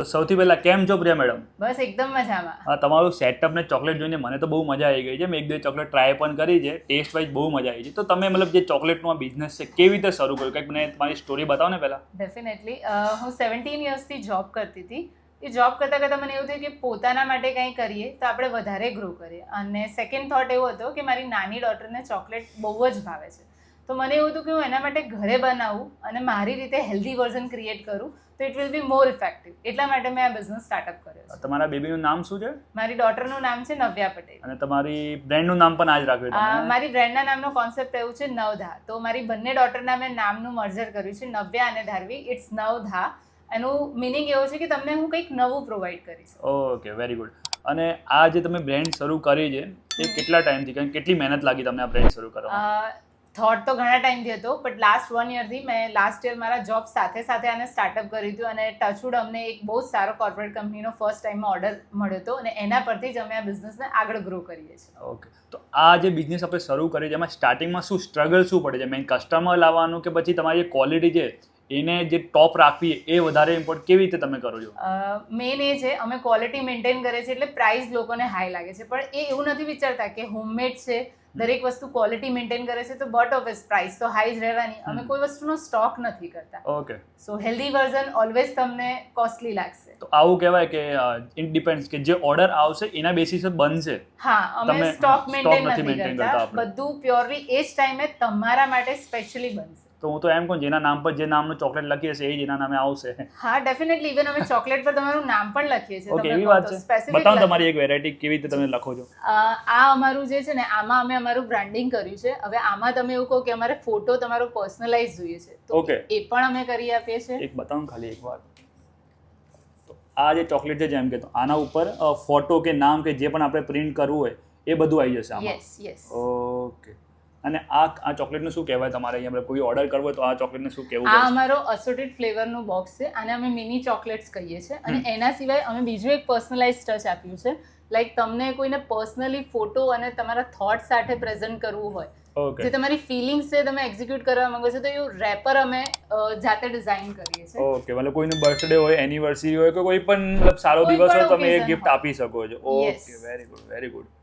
તો સૌથી પહેલાં કેમ છો પ્રિયા મેડમ? બસ એકદમ મજામાં. હા, તમારું સેટઅપ ને ચોકલેટ જોઈને મને તો બહુ મજા આવી ગઈ છે. મેં એક બે ચોકલેટ ટ્રાય પણ કરી છે, ટેસ્ટ વાઇઝ બહુ મજા આવી છે. તો તમે મતલબ જે ચોકલેટનો આ બિઝનેસ છે કેવી રીતે શરૂ કર્યો, કંઈક મને તમારી સ્ટોરી બતાવો ને પહેલાં. ડેફિનેટલી હું 17 યર્સથી જોબ કરતી હતી. એ જોબ કરતાં કરતાં મને એવું થયું કે પોતાના માટે કંઈ કરીએ તો આપણે વધારે ગ્રો કરીએ. અને સેકન્ડ થોટ એવો હતો કે મારી નાની ડોટરને ચોકલેટ બહુ જ ભાવે છે. તો મને એવું હતું કે હું એના માટે ઘરે બનાવું અને મારી રીતે હેલ્ધી વર્ઝન ક્રિએટ કરું તો it will be more effective. એટલા માટે મેં આ બિઝનેસ સ્ટાર્ટઅપ કર્યો છે. તમારા બેબીનું નામ શું છે? મારી ડોટરનું નામ છે નવ્યા પટેલ. અને તમારી બ્રેન્ડનું નામ પણ આ જ રાખ્યું તમે? મારી બ્રેન્ડના નામનો કોન્સેપ્ટ એવું છે નવધા. તો મારી બંને ડોટરના મેં નામનું મર્જર કર્યું છે, નવ્યા અને ધાર્વી. ઇટ્સ નવધા. એનું મિનિંગ એવું છે કે તમને હું કંઈક નવું પ્રોવાઈડ કરીશ. Okay, very good. અને આ જે તમે બ્રેન્ડ શરૂ કરી છે એ કેટલા ટાઈમથી, કેટલી મહેનત લાગી તમને આ બ્રેન્ડ શરૂ કરવામાં? થોટ તો ઘણા ટાઈમથી હતો, બટ લાસ્ટ 1 યરથી મેં લાસ્ટ યર મારા જોબ સાથે સાથે આને સ્ટાર્ટઅપ કર્યું હતું. અને ટચવુડ અમને એક બહુ જ સારો કોર્પોરેટ કંપનીનો ફર્સ્ટ ટાઈમમાં ઓર્ડર મળ્યો હતો અને એના પરથી જ અમે આ બિઝનેસને આગળ ગ્રો કરીએ છીએ. ઓકે, તો આ જે બિઝનેસ આપણે શરૂ કરી છે એમાં સ્ટાર્ટિંગમાં શું સ્ટ્રગલ શું પડે છે? મેઇન કસ્ટમર લાવવાનું કે પછી તમારી જે ક્વોલિટી છે એને જે ટોપ રાખવી એ વધારે ઇમ્પોર્ટન્ટ કેવી રીતે તમે કરો છો? મેઇન એ છે અમે ક્વોલિટી મેન્ટેન કરીએ છીએ એટલે પ્રાઇસ લોકોને હાઈ લાગે છે, પણ એ એવું નથી વિચારતા કે હોમમેડ છે, દરેક વસ્તુ ક્વોલિટી મેન્ટેન કરે છે તો બટ ઓફ પ્રાઇસ તો હાઈ જ રહેવાની. અમે કોઈ વસ્તુનો સ્ટોક નથી કરતા. ઓકે, સો હેલ્ધી વર્ઝન ઓલવેઝ તમને કોસ્ટલી લાગશે. તો આવું કહેવાય કે ઇટ ડિપેન્ડ્સ કે જે ઓર્ડર આવશે એના બેસિસ બનશે. હા, અમે સ્ટોક મેન્ટેન નથી maintain કરતા. આપણે. બધું પ્યોરલી એ જ ટાઈમે તમારા માટે સ્પેશિયલી બનશે. તો હું તો એમ કહું જેના નામ પર જે નામનું ચોકલેટ લખી હશે એ જ એના નામે આવશે. હા, ડેફિનેટલી. ઇવન અમે ચોકલેટ પર તમારું નામ પણ લખીએ છીએ. ઓકે, એવી વાત છે. બતાવો તમારી એક વેરાયટી કેવી રીતે તમે લખો છો. આ અમારું જે છે ને આમાં અમે અમારું બ્રાન્ડિંગ કર્યું છે. હવે આમાં તમે એવું કહો કે અમારે ફોટો તમારો પર્સનલાઇઝ જોઈએ છે તો ઓકે, એ પણ અમે કરી આપીએ છીએ. એક બતાવો ખાલી એક વાર. તો આ જે ચોકલેટ છે જેમ કે તો આના ઉપર ફોટો કે નામ કે જે પણ આપણે પ્રિન્ટ કરવું હોય એ બધું આવી જશે આમાં. Yes yes. ઓકે. અને આ ચોકલેટનું શું કહેવાય તમારે અહીંયા કોઈ ઓર્ડર કરવો હોય તો આ ચોકલેટને શું કહેવું? આ અમારો અસોર્ટેડ ફ્લેવરનું બોક્સ છે. આને અમે મિની ચોકલેટ્સ કહીએ છીએ. અને એના સિવાય અમે બીજું એક પર્સનલાઇઝ ટચ આપ્યું છે. લાઈક તમને કોઈને પર્સનલી ફોટો અને તમારા થોટ સાથે પ્રેઝન્ટ કરવું હોય, ઓકે, જે તમારી ફિલિંગ્સ છે તમે એક્ઝિક્યુટ કરવા માંગો છો તો એવું રેપર અમે જાતે ડિઝાઇન કરીએ છીએ. ઓકે, મતલબ કોઈનો બર્થડે હોય, એનિવર્સરી હોય કે કોઈ પણ મતલબ સારો દિવસ હોય તમે એ ગિફ્ટ આપી શકો છો. Okay, very good, very good,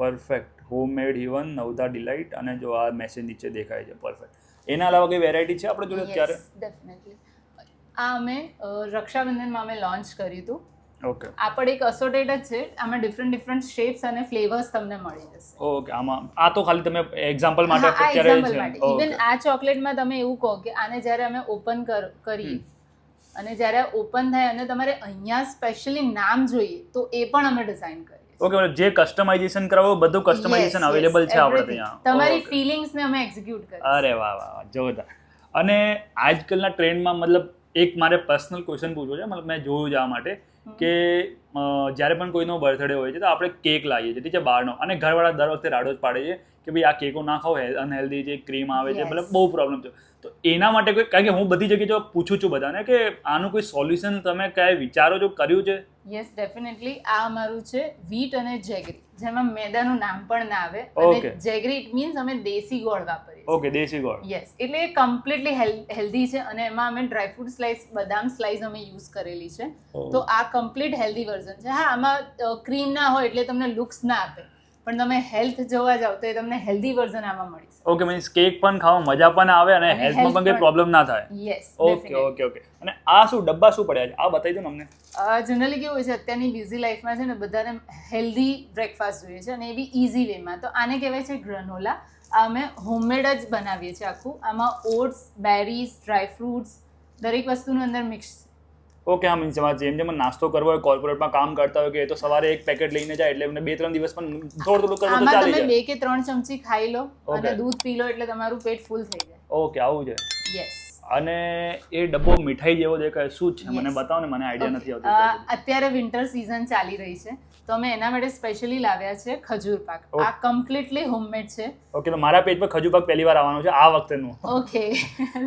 perfect. Homemade even Navdha delight. અને જો આ મેસેજ નીચે દેખાય છે, પરફેક્ટ. એના અલાવા કઈ વેરાયટી છે આપણે જોડે અત્યારે? ડેફિનેટલી. આ અમે રક્ષાબંધનમાં અમે લોન્ચ કર્યું હતું. ઓકે, આ પણ એક અસોર્ટેડ જ છે. આમાં ડિફરન્ટ શેપ્સ અને ફ્લેવર્સ તમને મળી જશે. ઓકે, આમાં આ તો ખાલી તમે એક્ઝામ્પલ માટે આ અત્યારે એક્ઝામ્પલ છે. માટે. ઇવન આ ચોકલેટમાં તમે એવું કહો કે આને જ્યારે અમે ઓપન કરીએ અને જ્યારે ઓપન થાય અને તમારે અહીંયા સ્પેશિયલી નામ જોઈએ તો એ પણ અમે ડિઝાઇન કરીએ. ઓકે, મતલબ જે કસ્ટમાઇઝેશન કરાવો બધું કસ્ટમાઇઝેશન અવેલેબલ છે આપણે ત્યાં. તમારી ફિલિંગ્સને અમે એક્ઝિક્યુટ કરીએ. અરે વાહ વાહ વાહ, જોરદાર. અને આજકાલના ટ્રેન્ડમાં મતલબ એક મારે પર્સનલ ક્વેશ્ચન પૂછવો છે, મતલબ મેં જોયું છે આ માટે કે જ્યારે પણ કોઈનો બર્થડે હોય છે તો આપણે કેક લાવીએ છીએ, ઠીક છે, બહારનો. અને ઘરવાળા દર વખતે રાડો જ પાડે છે કે ભાઈ આ કેકો ના ખાઓ, અનહેલ્ધી છે, ક્રીમ આવે છે, મતલબ બહુ પ્રોબ્લેમ છે. તો એના માટે કોઈ, કારણ કે હું બધી જગ્યાએ જો પૂછું છું બધાને કે આનું કોઈ સોલ્યુશન તમે ક્યાંય વિચારો છો, કર્યું છે? Yes, definitely. આ અમારું છે વીટ અને જેગરી, જેમાં મેદાનું નામ પણ ના આવે. Okay. અને જેગરી ઇટ મીન્સ અમે દેશી ગોળ વાપરીએ છીએ. ઓકે, દેશી ગોળ. યસ, એટલે કમ્પ્લીટલી હેલ્ધી છે. અને એમાં અમે ડ્રાયફ્રૂટ સ્લાઇસ, બદામ સ્લાઇસ અમે યુઝ કરેલી છે. તો આ કમ્પ્લીટ હેલ્ધી વર્ઝન છે. હા, આમાં ક્રીમ ના હોય એટલે તમને લુક્સ ના આપે, પણ તમે હેલ્થ જોવા જાવ તો એ તમને હેલ્ધી વર્ઝન આમાં મળી શકે. ઓકે, મીન્સ કેક પણ ખાવા મજા પણ આવે અને હેલ્થમાં પણ કોઈ પ્રોબ્લેમ ના થાય. યસ. Okay okay okay. અને આ શું ડબ્બા શું પડ્યા છે આ બતાવી દો ને અમને. જનરલી કેવું હોય છે અત્યારની બિઝી લાઈફમાં છે ને બધાને હેલ્ધી બ્રેકફાસ્ટ જોઈએ છે અને એ બી ઇઝી વેમાં. તો આને કહેવાય છે ગ્રેનોલા. આ અમે હોમમેડ જ બનાવીએ છીએ આખું. આમાં ઓટ્સ, બેરીઝ, ડ્રાયફ્રૂટ્સ દરેક વસ્તુનું અંદર મિક્સ. ઓકે, હા, મીન્સ જેમ જેમ નાસ્તો કરવો હોય, કોર્પોરેટમાં કામ કરતા હોય કે એ તો સવારે એક પેકેટ લઈને જાય એટલે એમને 2-3 દિવસ પણ થોડું થોડું કરવું તો ચાલી જાય. તમે 2 કે 3 ચમચી ખાઈ લો અને દૂધ પી લો એટલે તમારું પેટ ફૂલ થઈ જાય. ઓકે, આવું છે. યસ. અને એ ડબ્બો મીઠાઈ જેવો દેખાય, શું છે મને બતાવો ને, મને આઈડિયા નથી આવતો. અત્યારે વિન્ટર સિઝન ચાલી રહી છે તો અમે એના માટે સ્પેશિયલી લાવ્યા છે ખજૂર પાક. આ કમ્પ્લીટલી હોમમેડ છે. ઓકે, તો મારા પેજ પર ખજૂર પાક પહેલી વાર આવવાનો છે આ વખતેનું. Okay,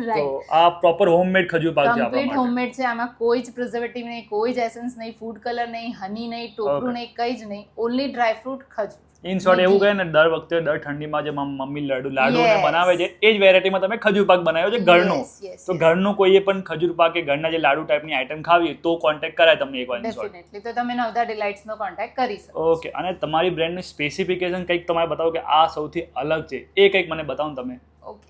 right. તો આ પ્રોપર હોમમેડ ખજૂર પાક છે આપણા કમ્પ્લીટ માટે. હોમમેડ છે. આમાં કોઈ જ પ્રિઝર્વેટિવ નહીં, કોઈ જ એસેન્સ નહીં, ફૂડ કલર નહીં, હની નહીં, ટોપરું નહીં, કંઈ જ નહીં. ઓન્લી ડ્રાયફ્રૂટ, ખજૂર. ઇન શોર્ટ એવું મીઠી. કહે ને દર વખતે દર ઠંડીમાં જે મમ્મી લાડુ ને Yes. બનાવે છે એ જ વેરાયટીમાં તમે ખજૂર પાક બનાવ્યો છે ઘરનું. Yes, yes, તો yes. ઘરનું કોઈએ પણ ખજૂર પાક કે ઘરના જે લાડુ ટાઈપની આઈટમ ખાવી હોય તો કોન્ટેક્ટ કરાય તમને એકવાર ઇન શોર્ટ. ડેફિનેટલી તો તમે નવધા ડિલાઇટ્સનો કોન્ટેક્ટ કરી શકો ઓકે, અને તમારી બ્રાન્ડની સ્પેસિફિકેશન કંઈક તમારે બતાવો કે આ સૌથી અલગ છે એ કંઈક મને બતાવો ને તમે. ઓકે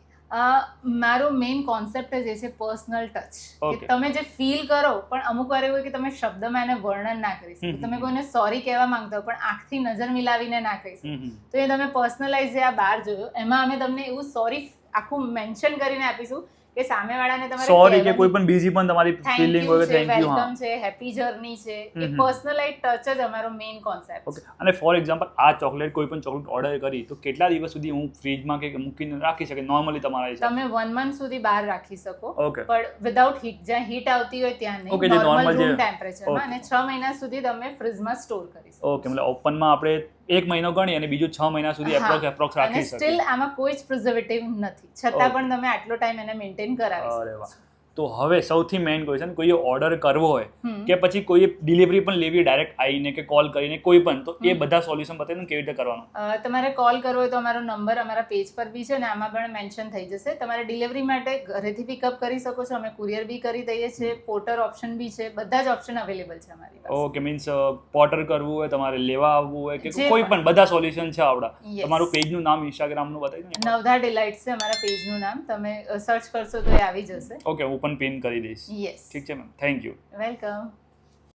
મારો મેઇન કોન્સેપ્ટ જ એ છે પર્સનલ ટચ Okay. કે તમે જે ફીલ કરો પણ અમુક વાર એવું હોય કે તમે શબ્દમાં એને વર્ણન ના કરી શકો હમ. તમે કોઈને સોરી કહેવા માંગતા હો પણ આંખથી નજર મિલાવીને ના કહી શકો હમ. તો એ તમે પર્સનલાઇઝ જે આ બહાર જોયો એમાં અમે તમને એવું સોરી આખું મેન્શન કરીને આપીશું કે સામેવાળાને તમારે સોરી કે કહેવાની- કોઈ પણ બીજી પણ તમારી Thank ફિલિંગ you હોય છે, થેન્ક યુ. હા, welcome છે, હેપી જર્ની છે એ હમ. પર્સનલાઇઝ ટચ જ અમારો મેઇન કોન્સેપ્ટ ઓકે. અને ફોર એક્ઝામ્પલ આ ચોકલેટ કોઈ પણ ચોકલેટ ઓર્ડર કરી તો કેટલા દિવસ સુધી હું ફ્રીજમાં કે મૂકીને રાખી શકે નોર્મલી તમારા હિસાબે? તમે 1 મંથ સુધી બહાર રાખી શકો ઓકે. પણ વિધાઉટ હીટ જ્યાં હીટ આવતી હોય ત્યાં Okay, નહીં જે normal નોર્મલ જે- રૂમ ટેમ્પરેચરમાં Okay. અને 6 મહિના સુધી તમે ફ્રીજમાં સ્ટોર કરી શકો ઓકે, મતલબ ઓપનમાં આપણે 1 મહિનો ગણી અને બીજું 6 મહિના સુધી હા. એપ્રોક્સ અને રાખી સ્ટીલ શકીએ. આમાં કોઈ જ પ્રિઝર્વેટિવ નથી છતાં Okay. પણ તમે આટલો ટાઈમ એને મેન્ટેન કરાવી અરે શકો વાહ. તો હવે સૌથી મેઇન ક્વેશ્ચન કોઈએ ઓર્ડર કરવો હોય હમ. કે પછી કોઈએ ડિલિવરી પણ લેવી ડાયરેક્ટ આવીને કે કોલ કરીને કોઈ પણ તો એ હમ. બધા સોલ્યુશન બતાવી દો કેવી રીતે કરવાનું. તમારે કોલ કરવો હોય તો અમારો નંબર અમારા પેજ પર બી છે ને આમાં પણ મેન્શન થઈ જશે તમારે ડિલિવરી માટે ઘરેથી પિકઅપ કરી શકો છો અમે કુરિયર બી કરી દઈએ છીએ પોર્ટર ઓપ્શન બી છે બધા જ ઓપ્શન અવેલેબલ છે અમારી પાસે ઓકે, મીન્સ પોર્ટર કરવું હોય તમારે લેવા આવવું હોય કે જે કોઈ પણ બધા સોલ્યુશન છે આપણા. Yes. તમારું પેજનું નામ ઇન્સ્ટાગ્રામનું બતાવી દો ને. નવધા ડિલાઇટ્સ છે અમારા પેજનું નામ તમે સર્ચ કરશો તો એ આવી જશે ઓકે, હું પણ પિન કરી દઈશ. યસ ઠીક છે મેમ, થેન્ક યુ. વેલકમ